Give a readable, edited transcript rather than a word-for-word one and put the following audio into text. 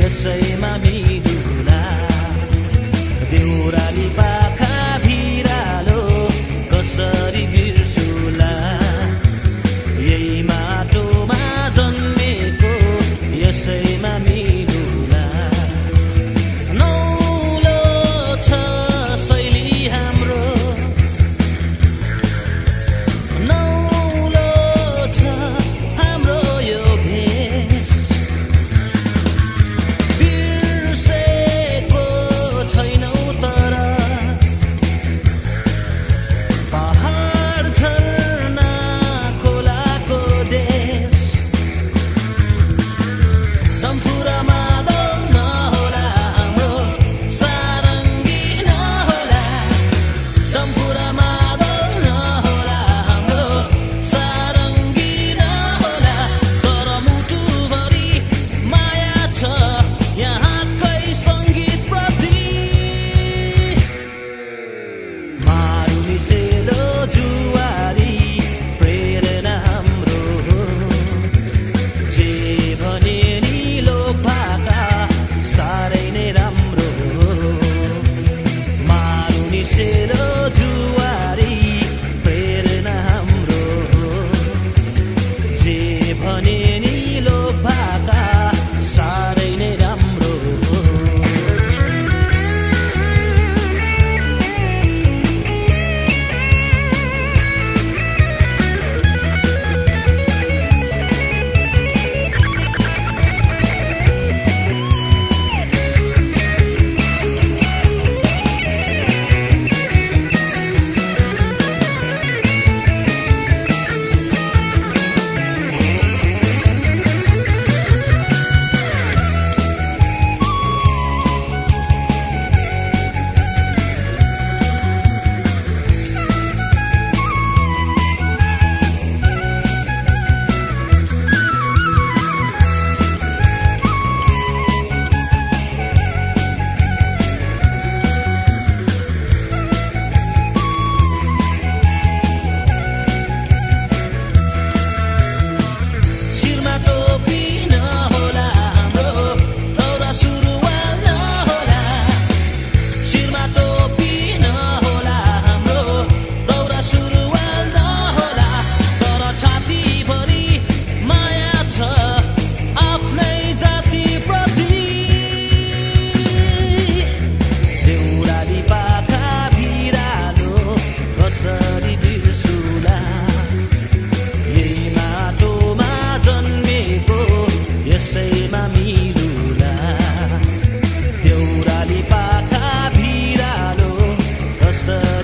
यसैमा मिलुला देउराली पाखा भिरालो कसरी बिर्सुला यही माटोमा जन्मेको यसैमा मिलुला नौलो छ शैली हाम्रो नौलो छ हाम्रो यो भेष बिर्सेको छैनौ तर पहाड झरना खोलाको देश डम्फुरा मादल नहोला हाम्रो सारङ्गी नहोला डम्फुरा मादल नहोला हाम्रो सारङ्गी नहोला तर मुटुभरि माया छ यहाँकै सङ्गीतप्रति मारुनी सेलो जुवारी प्रेरणा हाम्रो जे भने नि लोभाका साह्रै नै राम्रो मारुनी सेलो जुवारी प्रेरणा हाम्रो जे भने नि लोभाका साह्रै नै राम्रो शिरमा टोपी नहोला हाम्रो दौरा सुरुवाल नहोला शिरमा टोपी नहोला हाम्रो दौरा सुरुवाल नहोला तर छातीभरि माया छ आफ्नै जातिप्रति देउराली पाखा भिरालो कसरी बिर्सुला यही माटोमा जन्मेको यसैमा मिलुला देउराली पाखा भिरालो कसरी